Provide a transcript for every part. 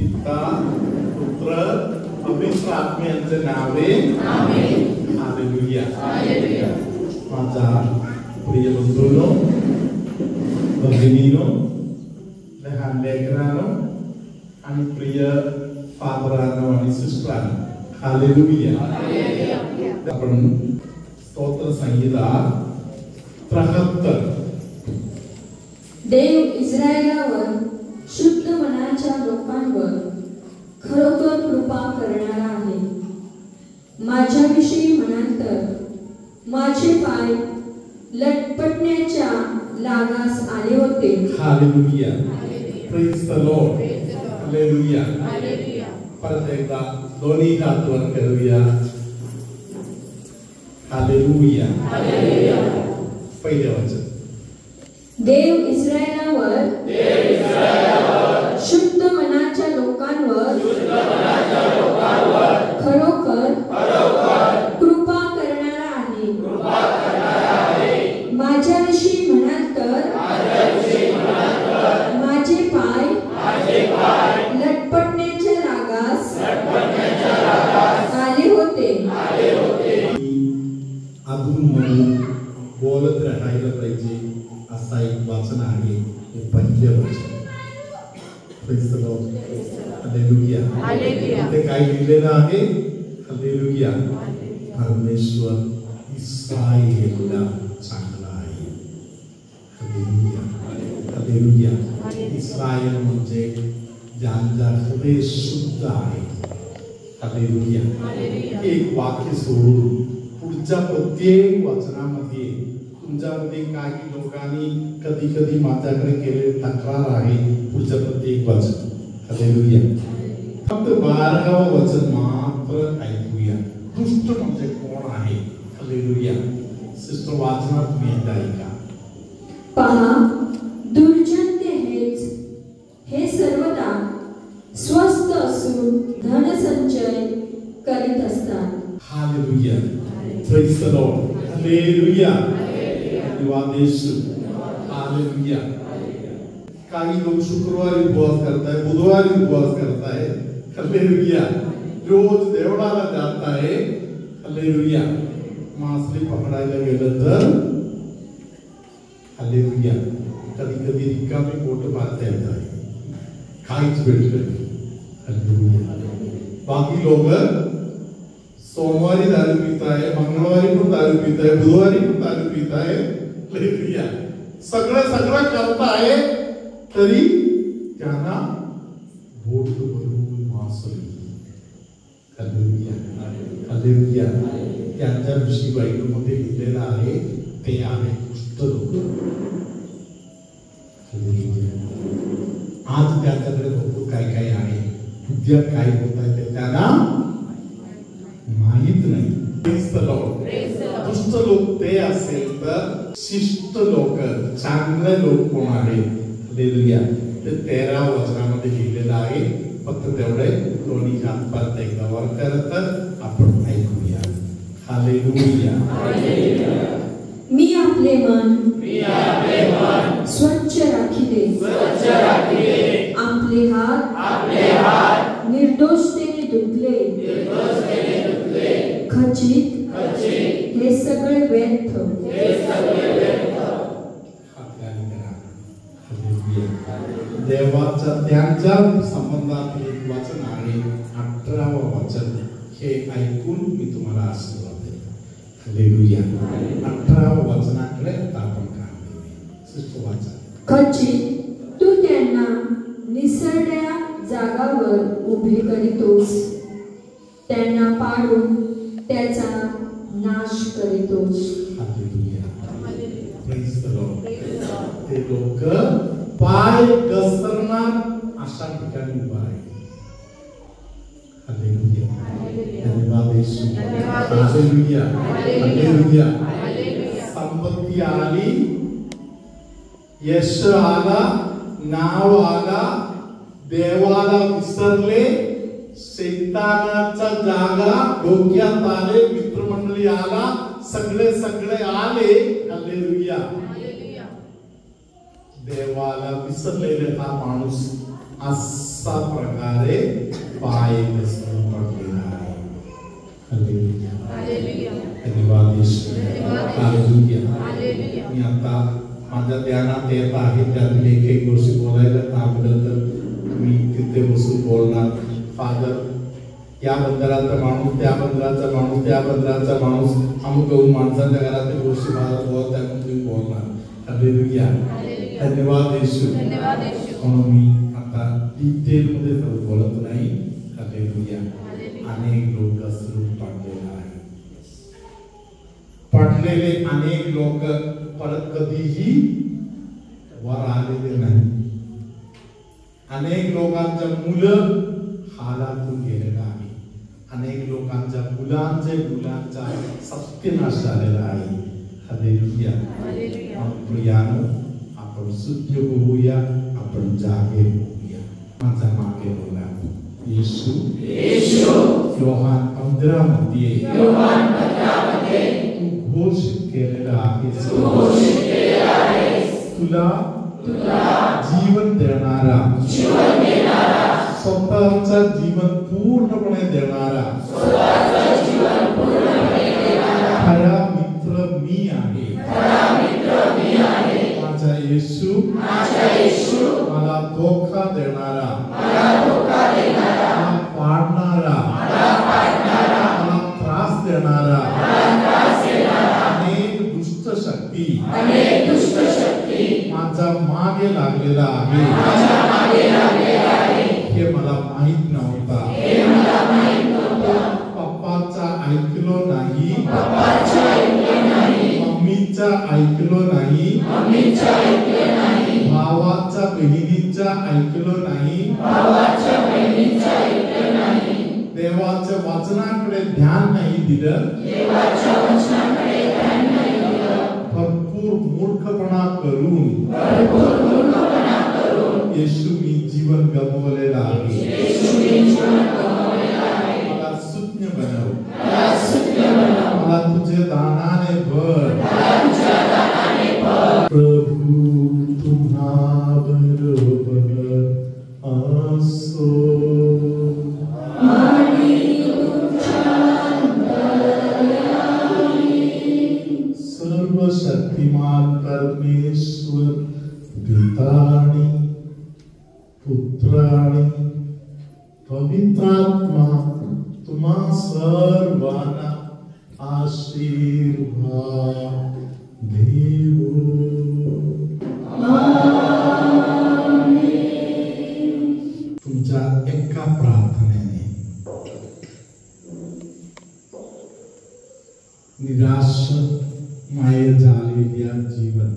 पिता पुत्र पवित्र आत्म्याचे नावे आमेन हालेलुया हालेलुया माझा प्रिय बंधूंनो भगिनीनो लहान लेकरांनो आणि प्रिय फादरांनो आणि सिस्टरांनो हालेलुया आपण स्तोत्र संहिता 73 देव इस्रायलावर शुद्ध मनाच्या लोकांवर खरोखर कृपा करणारा आहे. माझ्याविषयी म्हणाल तर माझे पाय लटपटण्याच्या लागास आले होते. Hallelujah praise the Lord hallelujah परत एकदा दोन्ही हात वर करूया. हालेलुया पहिले वचन देव इस्रायलावर शुद्ध मनाच्या लोकांवर खरोखर कृपा करणारा आहे. माझ्याविषयी म्हणाल तर माझे पाय लटपटण्याच्या रागास आले होते. अधूनमधून बोलत राहायला पाहिजे असा एक वाचन आहे हे पंचवचन. प्रेज द लॉर्ड हालेलुया ते काय लिहिलेलं आहे. हालेलुया परमेश्वर इस्रायेलला चांगला आहे. हालेलुया हालेलुया इस्रायल म्हणजे ज्यांचा हृदय शुद्ध आहे. हालेलुया एक वाक्य सोडून पुढच्या प्रत्येक वचनामध्ये तुमच्यामध्ये काही लोकांनी कधी कधी माझ्याकडे केलेली तक्रार आहे. पुढच्या प्रत्येक वचन हालेलुया फक्त 12वे वचन मात्र ऐकूया. दुष्ट म्हणजे कोण आहे. हालेलुया सिस्टर वाचनात तुम्ही एकदा ऐका. पहा दुर्जन ते हे सर्वदा स्वस्थ असून धनसंचय करीत असतात. Hallelujah praise the Lord hallelujah धन्यवाद येशू हालेलुया. काही लोक शुक्रवारी उपवास करताय बुधवारी उपवास करताय. हालेलुया रोज देवळाला जाताय. हालेलुया मासली पकडायला गेलं तर हालेलुया कधी कधी रिकामी पोट पाहता येत आहे. काहीच भेटलं नाही. हालेलुया बाकी लोक सोमवारी दारू पिताय मंगळवारी पण दारू पिताय बुधवारी पण दारू पिताय. हालेलुया सगळं करताय तरी त्यांना बोट भरून मासली. हालेलुया हालेलुया त्यांच्या विषयी बायबलमध्ये लिहिलेलं आहे ते आहे कुष्ठ लोक. आज त्यांच्याकडे भरपूर काय काय आहे. उद्या काय होत आहे ते त्यांना माहित नाही. दुष्ट लोक ते असेल तर शिष्ट लोक चांगले लोक कोण आहेत. हालेलुया ते 13 वचनामध्ये लिहिलेलं आहे. फक्त तेवढे दोन्ही हात परत एकदा वर करत आपण ऐकूया. हालेलुया मी आपले मन स्वच्छ राखिले आपले हात निर्दोषतेने धुतले. खचित हे सगळे व्यर्थ. देवाचा त्यांच्या संबंधातील एक वाचन आहे 18वं वचन. हे ऐकून मी तुम्हाला आशीर्वाद देतो. हालेलुया 18व्या वचनाकडे आपण काम वाचा. खचित तू त्यांना निसरड्या जागावर उभे करीतोस. त्यांना पाडून त्याचा नाश करीतोस. Hallelujah praise the lord. ते लोक पाय घसरणार अशा ठिकाणी उभा आहे. हालेलुया धन्यवाद येशू हालेलुया हालेलुया. संपत्ती आली यश आला नाव आला देवाला विसरले. शैतानाचा जागा डोक्यात आले. मित्रमंडळी आला सगळे आले. हालेलुया देवाला विसरलेले हा माणूस आज अशा प्रकारे पाय घसरून पडलेला आहे. हालेलुया. धन्यवाद येशू. हालेलुया. मी आता माझ्या ध्यानात येत आहे त्यातील एक गोष्टी बोलायला थांबलं तर मी तिथे बसून बोलणार. फादर या बंदराचा माणूस, त्या बंदराचा माणूस, त्या बंदराचा माणूस, अमुक माणसाच्या घरातील गोष्टी मला बोलत आहे म्हणून तुम्ही बोलणार. हालेलुया. धन्यवाद येशू. म्हणून मी आता डिटेल मध्ये सर्व बोलत नाही. हालेलुया. अनेक लोक घसरून पडलेले आहेत. पडलेले अनेक लोक परत कधीही वर आलेले नाही. अनेक लोकांच्या मुलं हालातून गेलेला आहे. अनेक लोकांच्या मुलांचा सत्यानाश झालेला आहे. हालेलुया. प्रियानो, आपण सुज्ञ होऊया, आपण जागे होऊया. माझा मागे बोला. येशू योहान 15 मध्ये तू घोषित केलेला आहेस, तुला जीवन देणारा, स्वतःचा जीवन पूर्णपणे देणारा खरा मित्र मी आहे. माझा येशू मला धोका देणारा, मला पाडणारा, मला त्रास देणारा अनेक दुष्ट शक्ती माझा मागे लागलेला आहे. हे मला माहित नव्हता. पप्पाचा ऐकलो नाही, मम्मीचा ऐकलो नाही, भावाचा बहिणीचा ऐकलो नाही, देवाच्या वचनाकडे ध्यान नाही दिलं, भरपूर मूर्खपणा करून येशू मी जीवन गमावलेला आहे. मला सुज्ञ बनव, मला तुझे दानाने भर. प्रभू तुम्हा बरोबर असो. सर्वशक्तिमान परमेश्वर पितानी पुत्रानी पवित्रात्मा तुम्हा सर्वांना आशीर्वाद देवो. तुमच्या एका प्रार्थनेने निराश माय झालेल्या जीवन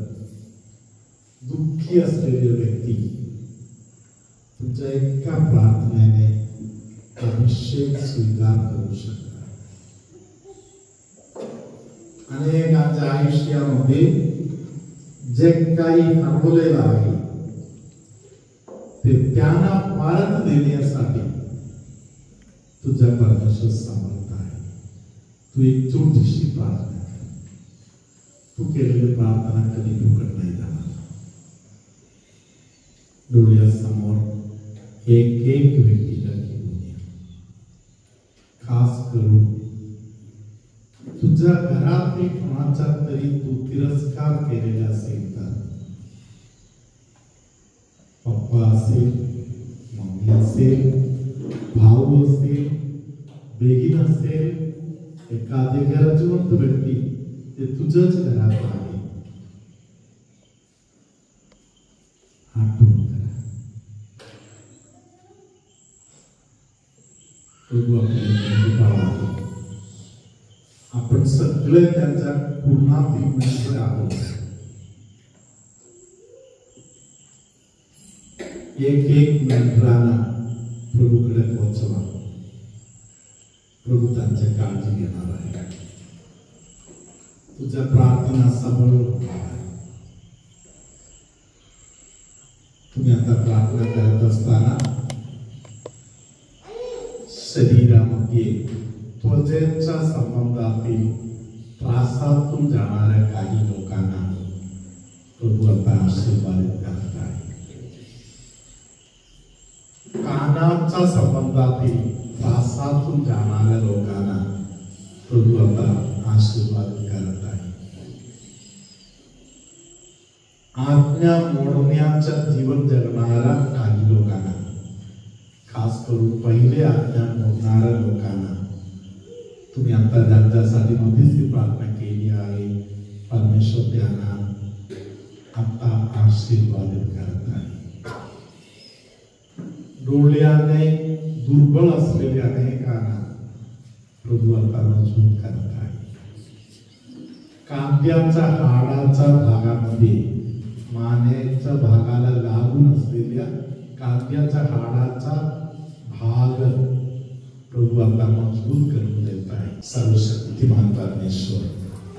दुःखी असलेले व्यक्ती तुमच्या एका प्रार्थनेने अभिषेक स्वीकार करू शकतात. अनेकांच्या आयुष्यामध्ये जे काही हरवलेलं आहे ते त्यांना परत देण्यासाठी तुझ्या परमेश्वर समर्थ आहे. तू एक छोटीशी प्रार्थना कर. तू केलेली प्रार्थना कधी फुकट नाही जाणार. डोळ्यासमोर एक व्यक्तीला घेऊन ये. खास करून तुझ्या घरातील कोणाचा तरी तू तिरस्कार केलेला असेल तर, पप्पा असेल, मम्मी असेल, भाऊ असेल, बहीण असेल, एखादे गरजवंत व्यक्ती ते तुझ्याच घरात आहे, आठवण करा. प्रभू आपल्याला आपण सगळे त्यांच्या पूर्णातील मित्र आहोत. एक मित्रांना प्रभूकडे पोहोचवा. प्रभू त्यांच्या काळजी घेणार आहे. तुझ्या प्रार्थना सबळ होणार आहे. तुम्ही आता प्रार्थना करत असताना शरीरामध्ये त्वचेच्या संबंधातील त्रासातून जाणाऱ्या काही लोकांना प्रभू आता आशीर्वादित करत आहे. प्राणाच्या संबंधातील त्रासातून जाणाऱ्या लोकांना प्रभू आता आशीर्वाद करत आहे. आज्ञा मोडण्याच्या जीवन जगणाऱ्या काही लोकांना, खास करून पहिले आज्ञा मोडणाऱ्या लोकांना तुम्ही आता ज्यांच्यासाठी मध्यस्थी प्रार्थना केली आहे, परमेश्वर त्यांना आता आशीर्वादित करत आहे. डोळ्याने दुर्बल असलेल्या अनेकांना प्रभू आता मजबूत करत आहे. कांद्याच्या हाडाच्या भागामध्ये, मानेच्या भागाला लागून असलेल्या कांद्याच्या हाडाचा भाग प्रभू आता मजबूत करून देत आहे. सर्वशक्तिमान परमेश्वर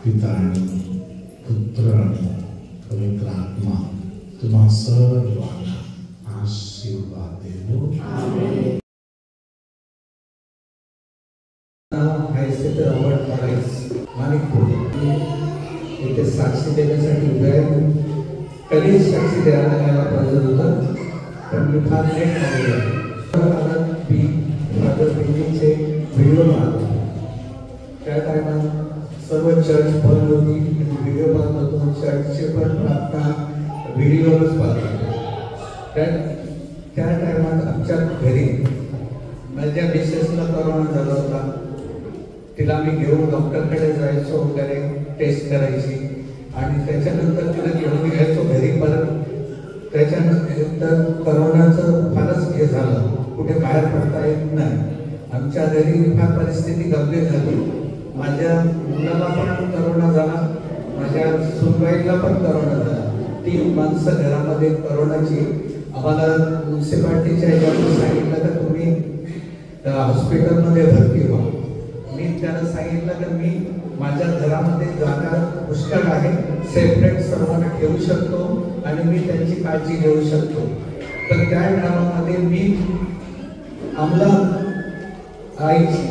पिता आणि पुत्र आणि पवित्र आत्मा तुम्हा सर्वांना आशीर्वाद देवो. आमेन. रॉबर्ट मॉरिस माणिकपूर इथे साक्षी देण्यासाठी उभे आहे. कधीच साक्षी द्यायला यायला पाहिजे होतं, पण मी फार लेट आलेलो आहे. मी फादर पेंटिंगचे व्हिडिओ पाहतो. त्या टायमात सर्व चर्च बंद होती, व्हिडिओ पाहत होतो. चर्चचे पण प्रार्थना व्हिडिओवरच पाहतो. त्या टायमात आमच्या घरी माझ्या मिसेसला कोरोना झाला होता. तिला मी घेऊन डॉक्टरकडे जायचो वगैरे, टेस्ट करायची आणि त्याच्यानंतर तिला घेऊन यायचो घरी परत. त्याच्यानंतर करोनाचं फारच हे झालं, कुठे बाहेर पडता येत नाही. आमच्या घरी फार परिस्थिती गंभीर झाली. माझ्या मुलाला पण करोना झाला, माझ्या सुनबाईला पण करोना झाला. 3 माणसं घरामध्ये करोनाची. आम्हाला म्युन्सिपाल्टीच्या ह्याच्यातून सांगितलं तर तुम्ही हॉस्पिटलमध्ये भरती व्हा. मी त्याला सांगितलं की मी माझ्या घरामध्ये जागा पुष्कळ आहे, सेपरेट सर्वांना ठेवू शकतो आणि मी त्यांची काळजी घेऊ शकतो. तर त्या काळामध्ये मी आम्हाला आईची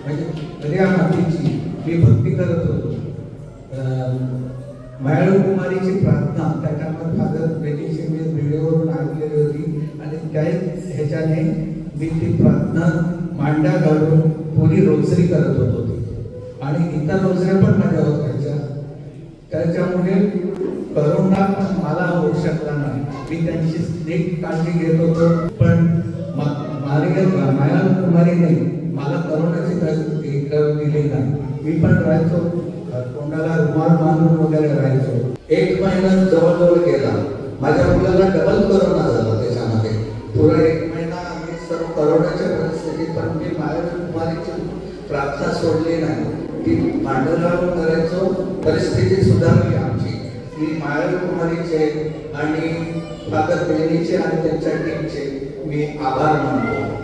म्हणजे रिया मातीची मी भक्ती करत होतो. मायाळू कुमारीची प्रार्थना त्या टायमात फादर बेटीची मी व्हिडिओवरून ऐकलेली होती आणि त्या ह्याच्याने मी ती प्रार्थना मांडा घालून पुरी रोजरी करत होतो आणि इतर रोजऱ्या पण माझ्या होत व्हायच्या. त्याच्यामुळे करोना मला होऊ शकला नाही. मी त्यांची नीट काळजी घेत होतो, पण मायाळू कुमारीने मला करोनाची दिली नाही. मी पण राहायचो, तोंडाला रुमाल बांधून वगैरे राहायचो. 1 महिना जवळजवळ गेला. माझ्या मुलाला डबल करोना झाला. त्याच्यामध्ये पुरा 1 महिना आम्ही सर्व करोनाच्या परिस्थितीत, पण मी मायाळू कुमारीची प्रार्थना सोडली नाही. ती मांडवला करायचो. परिस्थिती सुधारली आमची. मी मायाळू कुमारीचे आणि फादर बेनीचे आणि त्यांच्या टीमचे मी आभार मानतो.